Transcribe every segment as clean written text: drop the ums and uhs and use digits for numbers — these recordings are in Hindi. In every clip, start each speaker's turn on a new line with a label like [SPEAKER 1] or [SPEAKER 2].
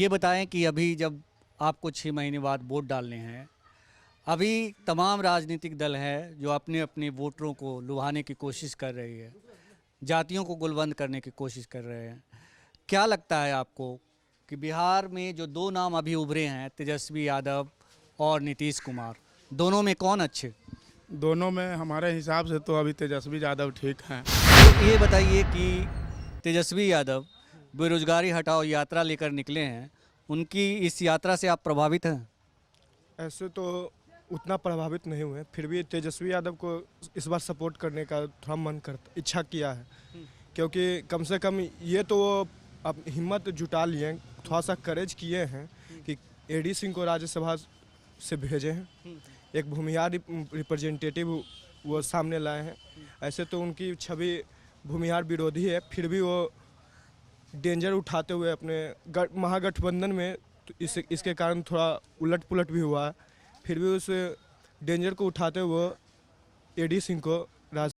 [SPEAKER 1] ये बताएं कि अभी जब आपको 6 महीने बाद वोट डालने हैं, अभी तमाम राजनीतिक दल हैं जो अपने अपने वोटरों को लुभाने की कोशिश कर रही है, जातियों को गुलबंद करने की कोशिश कर रहे हैं। क्या लगता है आपको कि बिहार में जो दो नाम अभी उभरे हैं, तेजस्वी यादव और नीतीश कुमार, दोनों में कौन अच्छे?
[SPEAKER 2] दोनों में हमारे हिसाब से तो अभी तेजस्वी यादव ठीक हैं।
[SPEAKER 1] तो ये बताइए कि तेजस्वी यादव बेरोजगारी हटाओ यात्रा लेकर निकले हैं, उनकी इस यात्रा से आप प्रभावित हैं?
[SPEAKER 3] ऐसे तो उतना प्रभावित नहीं हुए, फिर भी तेजस्वी यादव को इस बार सपोर्ट करने का थोड़ा मन करता, इच्छा किया है। क्योंकि कम से कम ये तो वो अब हिम्मत जुटा लिए, थोड़ा सा करेज किए हैं कि एडी सिंह को राज्यसभा से भेजे हैं, एक भूमिहार रिप्रेजेंटेटिव वो सामने लाए हैं। ऐसे तो उनकी छवि भूमिहार विरोधी है, फिर भी वो डेंजर उठाते हुए अपने महागठबंधन में, तो इसके कारण थोड़ा उलट पुलट भी हुआ है। फिर भी उस डेंजर को उठाते हुए एडी सिंह को राज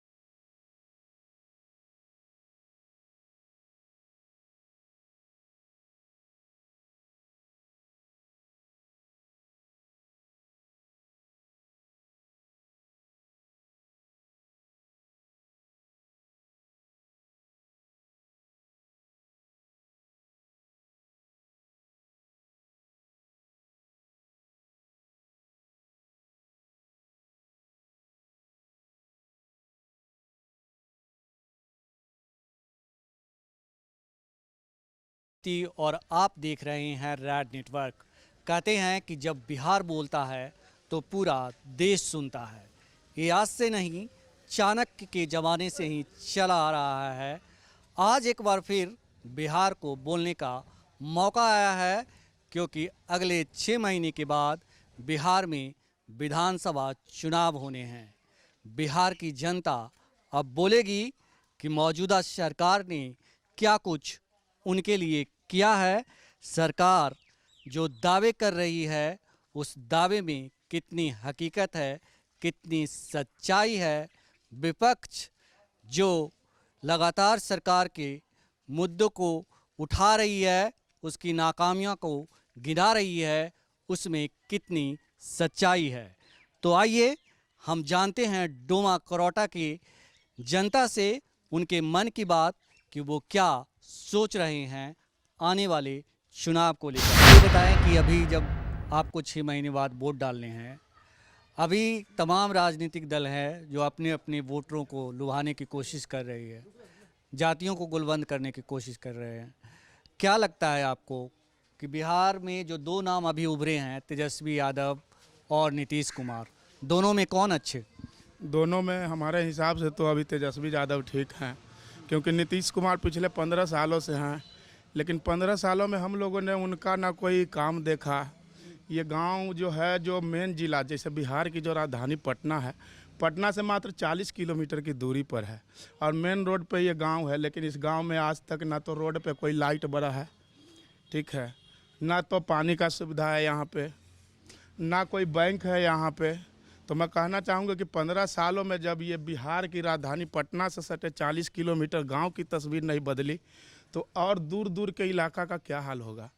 [SPEAKER 1] और आप देख रहे हैं रैड नेटवर्क। कहते हैं कि जब बिहार बोलता है तो पूरा देश सुनता है। ये आज से नहीं, चाणक्य के ज़माने से ही चला आ रहा है। आज एक बार फिर बिहार को बोलने का मौका आया है, क्योंकि अगले 6 महीने के बाद बिहार में विधानसभा चुनाव होने हैं। बिहार की जनता अब बोलेगी कि मौजूदा सरकार ने क्या कुछ उनके लिए किया है। सरकार जो दावे कर रही है, उस दावे में कितनी हकीकत है, कितनी सच्चाई है। विपक्ष जो लगातार सरकार के मुद्दों को उठा रही है, उसकी नाकामियों को गिना रही है, उसमें कितनी सच्चाई है। तो आइए हम जानते हैं डोमा करौटा की जनता से उनके मन की बात कि वो क्या सोच रहे हैं आने वाले चुनाव को लेकर। ये बताएं कि अभी जब आपको 6 महीने बाद वोट डालने हैं, अभी तमाम राजनीतिक दल हैं जो अपने अपने वोटरों को लुभाने की कोशिश कर रही है, जातियों को गुलबंद करने की कोशिश कर रहे हैं। क्या लगता है आपको कि बिहार में जो दो नाम अभी उभरे हैं, तेजस्वी यादव और नीतीश कुमार, दोनों में कौन अच्छे?
[SPEAKER 2] दोनों में हमारे हिसाब से तो अभी तेजस्वी यादव ठीक हैं, क्योंकि नीतीश कुमार पिछले 15 सालों से हैं, लेकिन 15 सालों में हम लोगों ने उनका ना कोई काम देखा। ये गांव जो है, जो मेन जिला जैसे बिहार की जो राजधानी पटना है, पटना से मात्र 40 किलोमीटर की दूरी पर है और मेन रोड पे ये गांव है। लेकिन इस गांव में आज तक ना तो रोड पे कोई लाइट बड़ा है, ठीक है, ना तो पानी का सुविधा है यहाँ पे, ना कोई बैंक है यहाँ पे। तो मैं कहना चाहूँगा कि 15 सालों में जब ये बिहार की राजधानी पटना से सटे 40 किलोमीटर गांव की तस्वीर नहीं बदली, तो और दूर दूर के इलाका का क्या हाल होगा।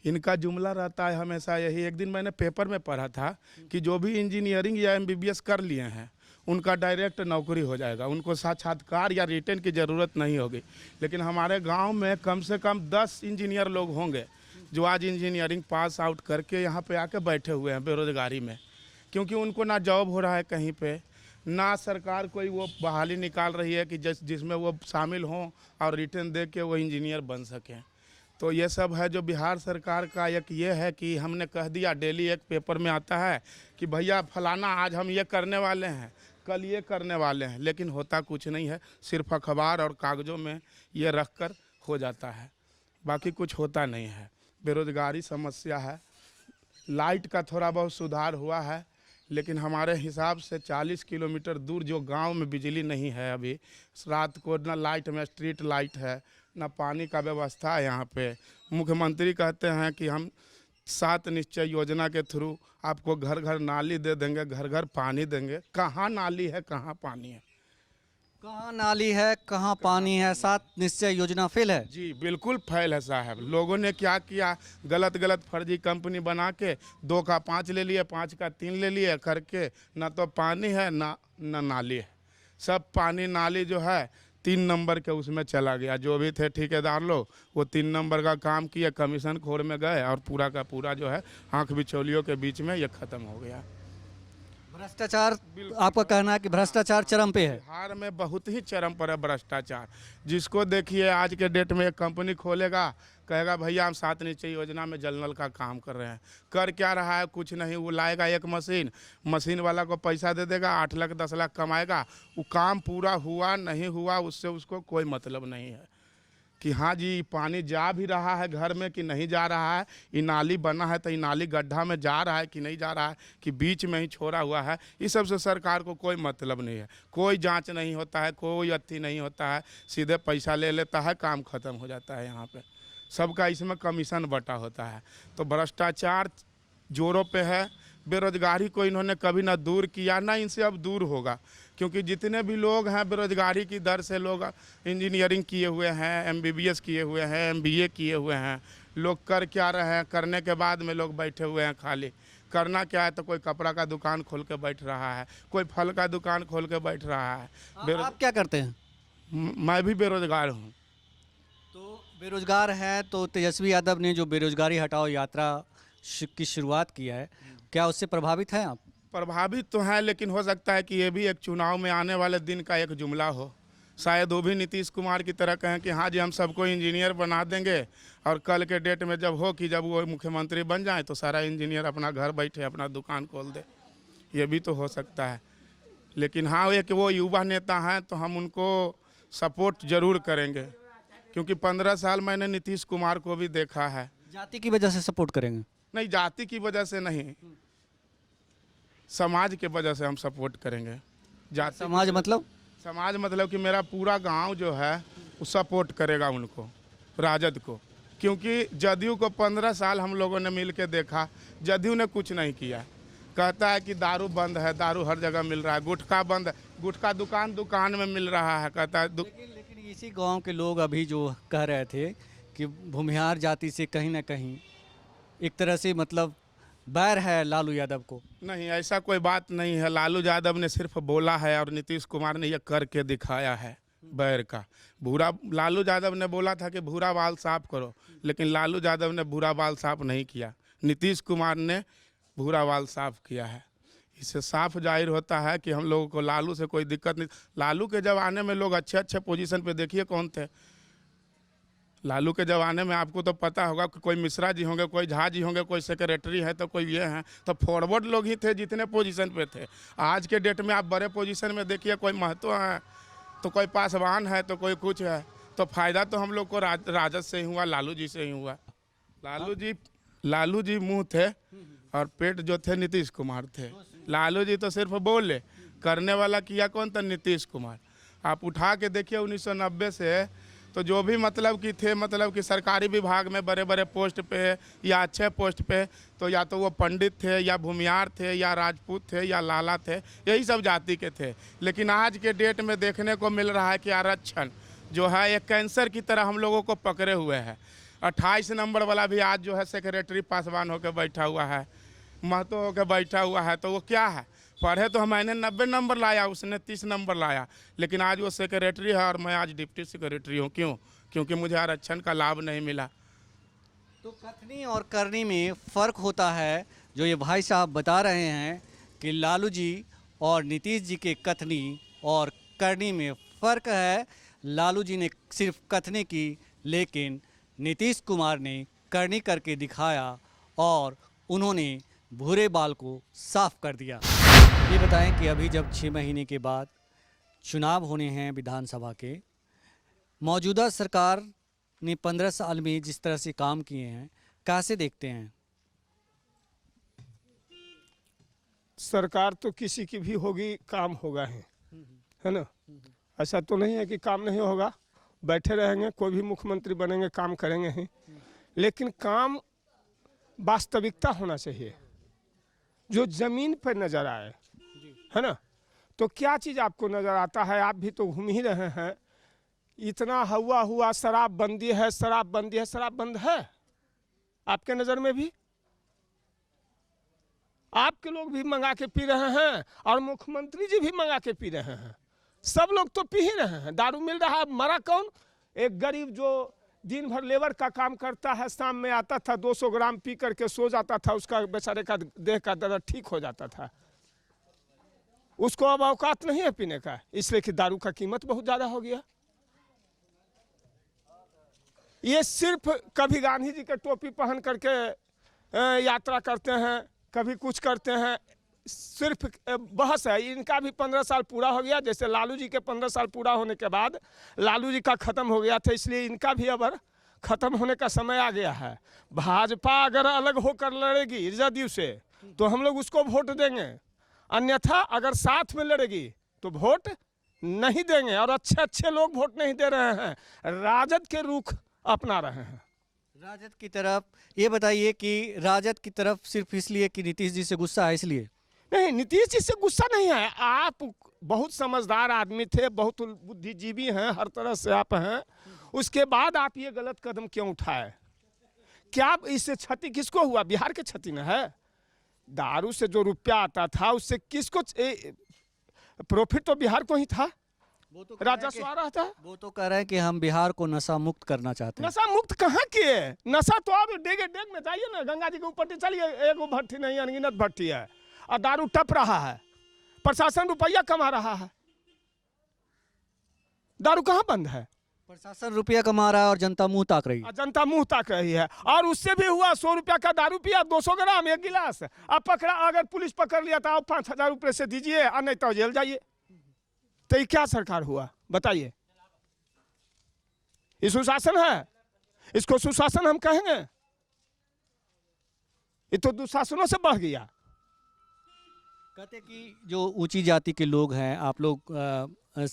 [SPEAKER 2] इनका जुमला रहता है हमेशा यही। एक दिन मैंने पेपर में पढ़ा था कि जो भी इंजीनियरिंग या MBBS कर लिए हैं उनका डायरेक्ट नौकरी हो जाएगा, उनको साक्षात्कार या रिटर्न की ज़रूरत नहीं होगी। लेकिन हमारे गांव में कम से कम 10 इंजीनियर लोग होंगे जो आज इंजीनियरिंग पास आउट करके यहाँ पे आके बैठे हुए हैं बेरोजगारी में, क्योंकि उनको ना जॉब हो रहा है कहीं पे, ना सरकार कोई वो बहाली निकाल रही है कि जिसमें वो शामिल हों और रिटर्न दे के वो इंजीनियर बन सकें। तो ये सब है जो बिहार सरकार का एक ये है कि हमने कह दिया, डेली एक पेपर में आता है कि भैया फलाना आज हम ये करने वाले हैं, कल ये करने वाले हैं, लेकिन होता कुछ नहीं है, सिर्फ अखबार और कागज़ों में ये रख कर हो जाता है, बाकी कुछ होता नहीं है। बेरोजगारी समस्या है, लाइट का थोड़ा बहुत सुधार हुआ है, लेकिन हमारे हिसाब से 40 किलोमीटर दूर जो गांव में बिजली नहीं है अभी, रात को ना लाइट में स्ट्रीट लाइट है, ना पानी का व्यवस्था है यहाँ पे। मुख्यमंत्री कहते हैं कि हम 7 निश्चय योजना के थ्रू आपको घर घर नाली दे देंगे, घर घर पानी देंगे। कहाँ नाली है, कहाँ पानी है?
[SPEAKER 1] कहाँ नाली है, कहाँ पानी है, 7 निश्चय योजना फेल है।
[SPEAKER 2] जी बिल्कुल फैल है साहब। लोगों ने क्या किया, गलत गलत फर्जी कंपनी बना के 2 का 5 ले लिए, 5 का 3 ले लिए करके, ना तो पानी है ना नाली है। सब पानी नाली जो है 3 नंबर के उसमें चला गया। जो भी थे ठेकेदार लोग वो 3 नंबर का काम किए, कमीशन खोर में गए और पूरा का पूरा जो है आंख बिचौलियों के बीच में ये खत्म हो गया।
[SPEAKER 1] भ्रष्टाचार, आपका कहना है कि भ्रष्टाचार चरम पे है।
[SPEAKER 2] बिहार में बहुत ही चरम पर है भ्रष्टाचार। जिसको देखिए आज के डेट में एक कंपनी खोलेगा, कहेगा भैया हम 7 निश्चय योजना में जल नल का काम कर रहे हैं। कर क्या रहा है, कुछ नहीं। वो लाएगा एक मशीन वाला को पैसा दे देगा, 8 लाख 10 लाख कमाएगा। वो काम पूरा हुआ नहीं हुआ उससे उसको कोई मतलब नहीं है कि हाँ जी पानी जा भी रहा है घर में कि नहीं जा रहा है, ये नाली बना है तो ये नाली गड्ढा में जा रहा है कि नहीं जा रहा है, कि बीच में ही छोड़ा हुआ है। इस सब से सरकार को कोई मतलब नहीं है। कोई जांच नहीं होता है, कोई अथी नहीं होता है, सीधे पैसा ले लेता है, काम खत्म हो जाता है। यहाँ पे सबका इसमें कमीशन बटा होता है। तो भ्रष्टाचार जोरों पे है। बेरोजगारी को इन्होंने कभी ना दूर किया, ना इनसे अब दूर होगा। क्योंकि जितने भी लोग हैं बेरोजगारी की दर से, लोग इंजीनियरिंग किए हुए हैं, MBBS किए हुए हैं, MBA किए हुए हैं, लोग कर क्या रहे हैं, करने के बाद में लोग बैठे हुए हैं खाली। करना क्या है, तो कोई कपड़ा का दुकान खोल के बैठ रहा है, कोई फल का दुकान खोल के बैठ रहा है।
[SPEAKER 1] आप क्या करते हैं?
[SPEAKER 2] मैं भी बेरोजगार हूँ।
[SPEAKER 1] तो बेरोजगार है तो तेजस्वी यादव ने जो बेरोजगारी हटाओ यात्रा की शुरुआत किया है, क्या उससे प्रभावित हैं आप?
[SPEAKER 2] प्रभावित तो है, लेकिन हो सकता है कि ये भी एक चुनाव में आने वाले दिन का एक जुमला हो। शायद वो भी नीतीश कुमार की तरह कहें कि हाँ जी हम सबको इंजीनियर बना देंगे, और कल के डेट में जब हो कि जब वो मुख्यमंत्री बन जाए तो सारा इंजीनियर अपना घर बैठे अपना दुकान खोल दे। ये भी तो हो सकता है। लेकिन हाँ एक वो युवा नेता हैं तो हम उनको सपोर्ट ज़रूर करेंगे, क्योंकि 15 साल मैंने नीतीश कुमार को भी देखा है।
[SPEAKER 1] जाति की वजह से सपोर्ट करेंगे?
[SPEAKER 2] नहीं, जाति की वजह से नहीं, समाज के वजह से हम सपोर्ट करेंगे। जाति समाज मतलब कि मेरा पूरा गांव जो है वो सपोर्ट करेगा उनको, राजद को। क्योंकि जदयू को 15 साल हम लोगों ने मिल के देखा, जदयू ने कुछ नहीं किया। कहता है कि दारू बंद है, दारू हर जगह मिल रहा है, गुटखा बंद है, गुटखा दुकान में मिल रहा है, कहता है
[SPEAKER 1] लेकिन इसी गांव के लोग अभी जो कह रहे थे कि भूमिहार जाति से कहीं ना कहीं एक तरह से मतलब बैर है लालू यादव को।
[SPEAKER 2] नहीं, ऐसा कोई बात नहीं है। लालू यादव ने सिर्फ बोला है और नीतीश कुमार ने यह करके दिखाया है बैर का। लालू यादव ने बोला था कि भूरा बाल साफ करो, लेकिन लालू यादव ने भूरा बाल साफ नहीं किया, नीतीश कुमार ने भूरा बाल साफ किया है। इससे साफ जाहिर होता है कि हम लोगों को लालू से कोई दिक्कत नहीं। लालू के ज़माने में लोग अच्छे अच्छे पोजीशन पे देखिए कौन थे। लालू के ज़माने में आपको तो पता होगा कि कोई मिश्रा जी होंगे, कोई झा जी होंगे, कोई सेक्रेटरी है तो कोई ये हैं, तो फॉरवर्ड लोग ही थे जितने पोजीशन पे थे। आज के डेट में आप बड़े पोजीशन में देखिए, कोई महतो है तो कोई पासवान है तो कोई कुछ है। तो फायदा तो हम लोग को राजद से ही हुआ, लालू जी से ही हुआ। लालू जी मुँह थे और पेट जो थे नीतीश कुमार थे। लालू जी तो सिर्फ बोले, करने वाला किया कौन था? नीतीश कुमार। आप उठा के देखिए 1990 से तो जो भी मतलब कि थे, मतलब कि सरकारी विभाग में बड़े बड़े पोस्ट पे या अच्छे पोस्ट पे, तो या तो वो पंडित थे या भूमिहार थे या राजपूत थे या लाला थे, यही सब जाति के थे। लेकिन आज के डेट में देखने को मिल रहा है कि आरक्षण जो है एक कैंसर की तरह हम लोगों को पकड़े हुए है। 28 नंबर वाला भी आज जो है सेक्रेटरी पासवान होकर बैठा हुआ है, महतो होकर बैठा हुआ है। तो वो क्या है? पढ़े तो मैंने 90 नंबर लाया, उसने 30 नंबर लाया, लेकिन आज वो सेक्रेटरी है और मैं आज डिप्टी सेक्रेटरी हूँ। क्यों? क्योंकि मुझे आरक्षण का लाभ नहीं मिला।
[SPEAKER 1] तो कथनी और करनी में फ़र्क होता है। जो ये भाई साहब बता रहे हैं कि लालू जी और नीतीश जी के कथनी और करनी में फ़र्क है। लालू जी ने सिर्फ कथनी की, लेकिन नीतीश कुमार ने करनी करके दिखाया और उन्होंने भूरे बाल को साफ कर दिया। ये बताएं कि अभी जब 6 महीने के बाद चुनाव होने हैं विधानसभा के, मौजूदा सरकार ने 15 साल में जिस तरह से काम किए हैं, कैसे देखते हैं?
[SPEAKER 4] सरकार तो किसी की भी होगी, काम होगा है ना। ऐसा तो नहीं है कि काम नहीं होगा, बैठे रहेंगे, कोई भी मुख्यमंत्री बनेंगे काम करेंगे ही, लेकिन काम वास्तविकता होना चाहिए जो जमीन पर नजर आए, है ना। तो क्या चीज़ आपको नज़र आता है? आप भी तो घूम ही रहे हैं। इतना हुआ शराबबंदी है, शराबबंदी है, शराब बंद है आपके नज़र में भी? आपके लोग भी मंगा के पी रहे हैं और मुख्यमंत्री जी भी मंगा के पी रहे हैं। सब लोग तो पी ही रहे हैं। दारू मिल रहा है, मरा कौन? एक गरीब जो दिन भर लेबर का काम करता है, शाम में आता था 200 ग्राम पी करके सो जाता था, उसका बेचारे का देह का दर्द ठीक हो जाता था। उसको अब औकात नहीं है पीने का, इसलिए कि दारू का कीमत बहुत ज़्यादा हो गया। ये सिर्फ कभी गांधी जी के टोपी पहन करके यात्रा करते हैं, कभी कुछ करते हैं, सिर्फ बहस है। इनका भी 15 साल पूरा हो गया, जैसे लालू जी के 15 साल पूरा होने के बाद लालू जी का ख़त्म हो गया था, इसलिए इनका भी अब ख़त्म होने का समय आ गया है। भाजपा अगर अलग होकर लड़ेगी जदयू से तो हम लोग उसको वोट देंगे, अन्यथा अगर साथ में लड़ेगी तो वोट नहीं देंगे। और अच्छे अच्छे लोग वोट नहीं दे रहे हैं, राजद के रुख अपना रहे हैं।
[SPEAKER 1] राजद की तरफ ये बताइए कि राजद की तरफ सिर्फ इसलिए कि नीतीश जी से गुस्सा है इसलिए?
[SPEAKER 4] नहीं, नीतीश जी से गुस्सा नहीं है। आप बहुत समझदार आदमी थे, बहुत बुद्धिजीवी हैं, हर तरह से आप हैं, उसके बाद आप ये गलत कदम क्यों उठाए? क्या इससे क्षति किसको हुआ? बिहार के क्षति न है। दारू से जो रुपया आता था उससे किसको प्रॉफिट? तो बिहार को ही था, राजस्व आ रहा था।
[SPEAKER 1] वो तो कह रहे हैं कि हम बिहार को नशा मुक्त करना चाहते हैं।
[SPEAKER 4] नशा मुक्त कहाँ किए? नशा तो आप डेगे डेग में जाइए ना, गंगा जी के ऊपर चलिए, एगो भट्टी नहीं, अनगिनत भट्टी है और दारू टप रहा है, प्रशासन रुपया कमा रहा है। दारू कहाँ बंद है?
[SPEAKER 1] प्रशासन रुपया कमा रहा है और जनता मुंह ताक रही है।
[SPEAKER 4] जनता मुंह ताक रही है। और उससे भी हुआ 100 रुपया का दारू पिया, 200 ग्राम एक गिलास, अब पकड़ा, अगर पुलिस पकड़ लिया तो 5,000 रुपये से दीजिए और नहीं तो जेल जाइए। तो ये क्या सरकार हुआ बताइए? ये सुशासन है? इसको सुशासन हम कहेंगे? ये तो दुशासनों से बढ़ गया।
[SPEAKER 1] कहते कि जो ऊंची जाति के लोग हैं, आप लोग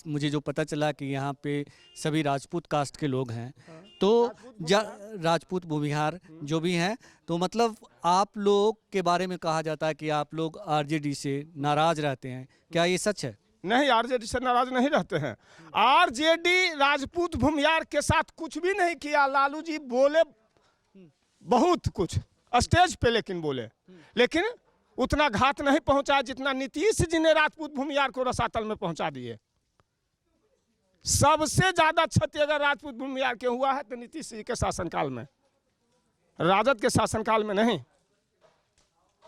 [SPEAKER 1] मुझे जो पता चला कि यहाँ पे सभी राजपूत कास्ट के लोग हैं, तो राजपूत भूमिहार जो भी हैं, तो मतलब आप लोग के बारे में कहा जाता है कि आप लोग आरजेडी से नाराज रहते हैं, क्या ये सच है?
[SPEAKER 4] नहीं, आरजेडी से नाराज नहीं रहते हैं। आरजेडी राजपूत भूमिहार के साथ कुछ भी नहीं किया। लालू जी बोले बहुत कुछ स्टेज पे, लेकिन बोले, लेकिन उतना घात नहीं पहुंचा जितना नीतीश जी ने राजपूत भूमिहार को रसातल में पहुंचा दिए। सबसे ज्यादा क्षति अगर राजपूत भूमिहार के हुआ है तो नीतीश जी के शासनकाल में, राजद के शासनकाल में नहीं।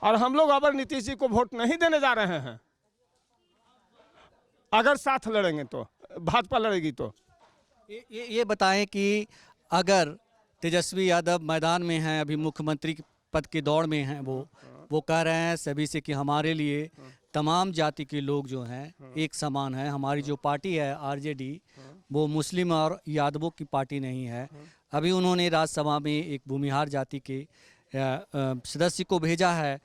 [SPEAKER 4] और हम लोग अगर नीतीश जी को वोट नहीं देने जा रहे हैं, अगर साथ लड़ेंगे तो, भाजपा लड़ेगी तो।
[SPEAKER 1] ये बताएं कि अगर तेजस्वी यादव मैदान में हैं, अभी मुख्यमंत्री पद की दौड़ में हैं, वो कह रहे हैं सभी से कि हमारे लिए तमाम जाति के लोग जो हैं एक समान है, हमारी जो पार्टी है आरजेडी वो मुस्लिम और यादवों की पार्टी नहीं है। अभी उन्होंने राज्यसभा में एक भूमिहार जाति के सदस्य को भेजा है,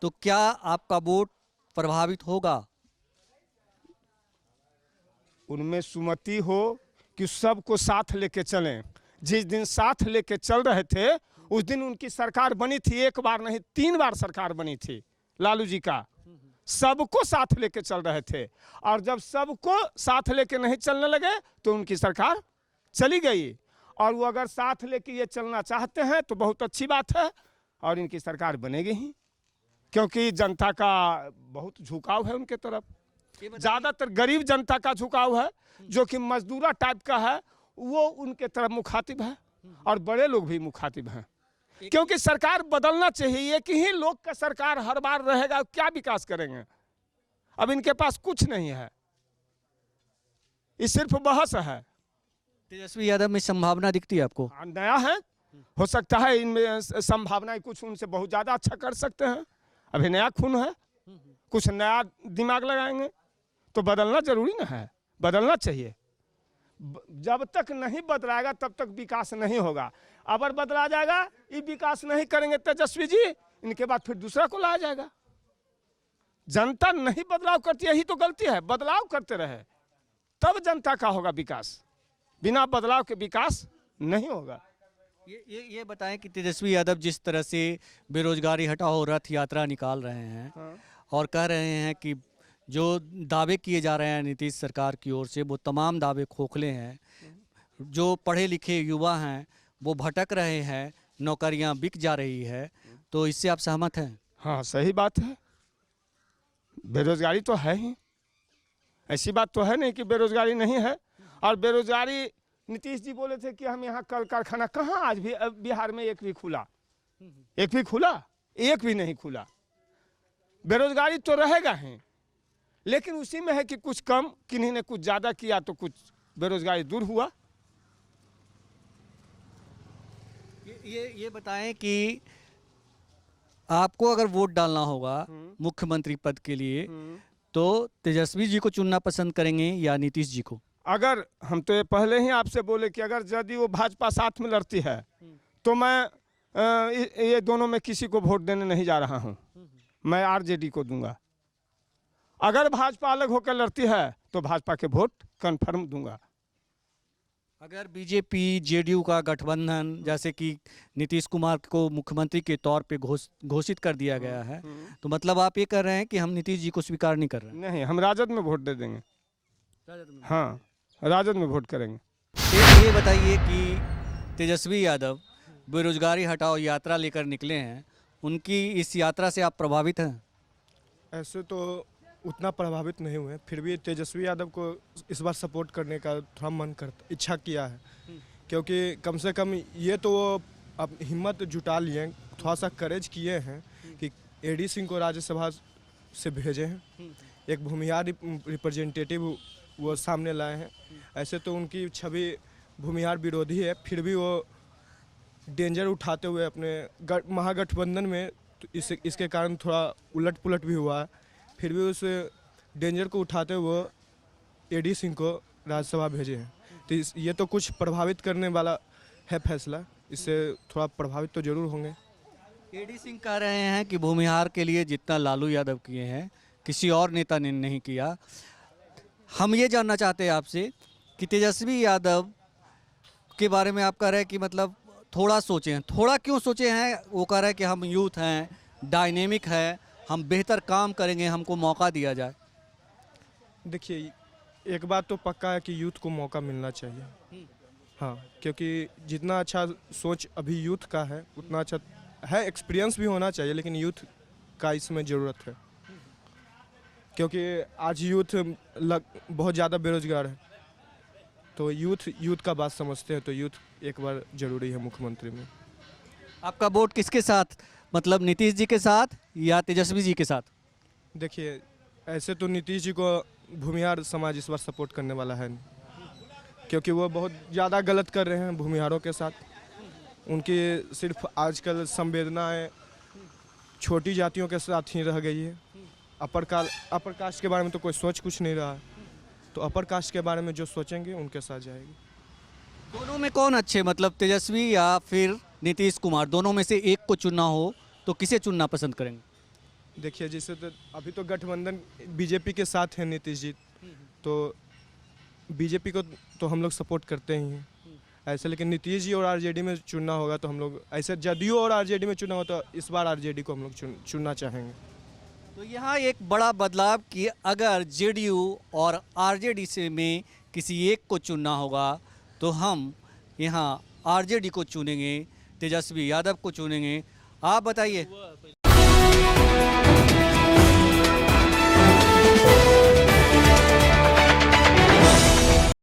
[SPEAKER 1] तो क्या आपका वोट प्रभावित होगा?
[SPEAKER 4] उनमें सुमति हो कि सबको साथ लेके चलें। जिस दिन साथ लेके चल रहे थे उस दिन उनकी सरकार बनी थी, एक बार नहीं 3 बार सरकार बनी थी लालू जी का। सबको साथ लेके चल रहे थे, और जब सबको साथ लेके नहीं चलने लगे तो उनकी सरकार चली गई। और वो अगर साथ लेके ये चलना चाहते हैं तो बहुत अच्छी बात है, और इनकी सरकार बनेगी ही, क्योंकि जनता का बहुत झुकाव है उनके तरफ। ज़्यादातर गरीब जनता का झुकाव है, जो कि मजदूरा टाइप का है, वो उनके तरफ मुखातिब है, और बड़े लोग भी मुखातिब हैं। क्योंकि सरकार बदलना चाहिए, कि ही लोग का सरकार हर बार रहेगा, क्या विकास करेंगे? अब इनके पास कुछ नहीं है, ये सिर्फ बहस है।
[SPEAKER 1] तेजस्वी यादव में संभावना दिखती है आपको?
[SPEAKER 4] नया है, हो सकता है इनमें संभावनाएं कुछ उनसे बहुत ज़्यादा अच्छा कर सकते हैं। अभी नया खून है, कुछ नया दिमाग लगाएंगे तो बदलना जरूरी ना है, बदलना चाहिए। जब तक नहीं बदलाएगा तब तक विकास नहीं होगा। अगर बदला जाएगा, ये विकास नहीं करेंगे तेजस्वी जी, इनके बाद फिर दूसरा को लाया जाएगा। जनता नहीं बदलाव करती, यही तो गलती है। बदलाव करते रहे तब जनता का होगा विकास, बिना बदलाव के विकास नहीं होगा।
[SPEAKER 1] ये बताएं कि तेजस्वी यादव जिस तरह से बेरोजगारी हटाओ रथ यात्रा निकाल रहे हैं और कह रहे हैं कि जो दावे किए जा रहे हैं नीतीश सरकार की ओर से वो तमाम दावे खोखले हैं। जो पढ़े लिखे युवा हैं वो भटक रहे हैं, नौकरियां बिक जा रही है, तो इससे आप सहमत हैं?
[SPEAKER 4] हाँ सही बात है, बेरोजगारी तो है ही, ऐसी बात तो है नहीं कि बेरोजगारी नहीं है। और बेरोजगारी नीतीश जी बोले थे कि हम यहाँ कल कारखाना, कहाँ आज भी बिहार में एक भी खुला? एक भी खुला? एक भी नहीं खुला। बेरोजगारी तो रहेगा ही, लेकिन उसी में है कि कुछ कम, किन्हीं ने कुछ ज़्यादा किया तो कुछ बेरोजगारी दूर हुआ।
[SPEAKER 1] ये बताएं कि आपको अगर वोट डालना होगा मुख्यमंत्री पद के लिए तो तेजस्वी जी को चुनना पसंद करेंगे या नीतीश जी को?
[SPEAKER 4] अगर हम तो ये पहले ही आपसे बोले कि अगर यदि वो भाजपा साथ में लड़ती है तो मैं ये दोनों में किसी को वोट देने नहीं जा रहा हूँ, मैं आरजेडी को दूंगा। अगर भाजपा अलग होकर लड़ती है तो भाजपा के वोट कन्फर्म दूंगा।
[SPEAKER 1] अगर बीजेपी जेडीयू का गठबंधन, जैसे कि नीतीश कुमार को मुख्यमंत्री के तौर पे घोषित कर दिया गया है, तो मतलब आप ये कर रहे हैं कि हम नीतीश जी को स्वीकार नहीं कर रहे हैं?
[SPEAKER 4] नहीं, हम राजद में वोट दे देंगे। हाँ, राजद में वोट करेंगे।
[SPEAKER 1] ये बताइए कि तेजस्वी यादव बेरोजगारी हटाओ यात्रा लेकर निकले हैं, उनकी इस यात्रा से आप प्रभावित हैं?
[SPEAKER 3] ऐसे तो उतना प्रभावित नहीं हुए, फिर भी तेजस्वी यादव को इस बार सपोर्ट करने का थोड़ा मन करता, इच्छा किया है, क्योंकि कम से कम ये तो वो अब हिम्मत जुटा लिए, थोड़ा सा करेज किए हैं कि एडी सिंह को राज्यसभा से भेजे हैं, एक भूमिहार रिप्रेजेंटेटिव वो सामने लाए हैं। ऐसे तो उनकी छवि भूमिहार विरोधी है, फिर भी वो डेंजर उठाते हुए अपने महागठबंधन में, तो इसके कारण थोड़ा उलट पुलट भी हुआ है, फिर भी उस डेंजर को उठाते हुए एडी सिंह को राज्यसभा भेजे हैं। तो ये तो कुछ प्रभावित करने वाला है फैसला, इससे थोड़ा प्रभावित तो जरूर होंगे।
[SPEAKER 1] एडी सिंह कह रहे हैं कि भूमिहार के लिए जितना लालू यादव किए हैं किसी और नेता ने नहीं किया। हम ये जानना चाहते हैं आपसे कि तेजस्वी यादव के बारे में आप कह रहे हैं कि मतलब थोड़ा सोचे हैं, थोड़ा क्यों सोचे हैं? वो कह रहे हैं कि हम यूथ हैं, डायनेमिक है, हम बेहतर काम करेंगे, हमको मौका दिया जाए।
[SPEAKER 3] देखिए, एक बात तो पक्का है कि यूथ को मौका मिलना चाहिए। हाँ, क्योंकि जितना अच्छा सोच अभी यूथ का है उतना अच्छा है, एक्सपीरियंस भी होना चाहिए, लेकिन यूथ का इसमें ज़रूरत है, क्योंकि आज यूथ बहुत ज़्यादा बेरोजगार है, तो यूथ का बात समझते हैं, तो यूथ एक बार ज़रूरी है मुख्यमंत्री में।
[SPEAKER 1] आपका वोट किसके साथ, मतलब नीतीश जी के साथ या तेजस्वी जी के साथ?
[SPEAKER 3] देखिए, ऐसे तो नीतीश जी को भूमिहार समाज इस बार सपोर्ट करने वाला है नहीं, क्योंकि वो बहुत ज़्यादा गलत कर रहे हैं भूमिहारों के साथ। उनकी सिर्फ आजकल संवेदनाएं छोटी जातियों के साथ ही रह गई है। अपर कास्ट के बारे में तो कोई सोच कुछ नहीं रहा है, तो अपर कास्ट के बारे में जो सोचेंगे उनके साथ जाएगी।
[SPEAKER 1] दोनों में कौन अच्छे, मतलब तेजस्वी या फिर नीतीश कुमार, दोनों में से एक को चुनना हो तो किसे चुनना पसंद करेंगे?
[SPEAKER 3] देखिए, जैसे तो अभी तो गठबंधन बीजेपी के साथ है नीतीश जी, तो बीजेपी को तो हम लोग सपोर्ट करते ही हैं ऐसे, लेकिन नीतीश जी और आरजेडी में चुनना होगा तो हम लोग ऐसे जदयू और आरजेडी में चुना हो तो इस बार आरजेडी को हम लोग चुनना चाहेंगे।
[SPEAKER 1] तो यहाँ एक बड़ा बदलाव कि अगर जेडीयू और आरजेडी से में किसी एक को चुनना होगा तो हम यहाँ आरजेडी को चुनेंगे, तेजस्वी यादव को चुनेंगे। आप बताइए।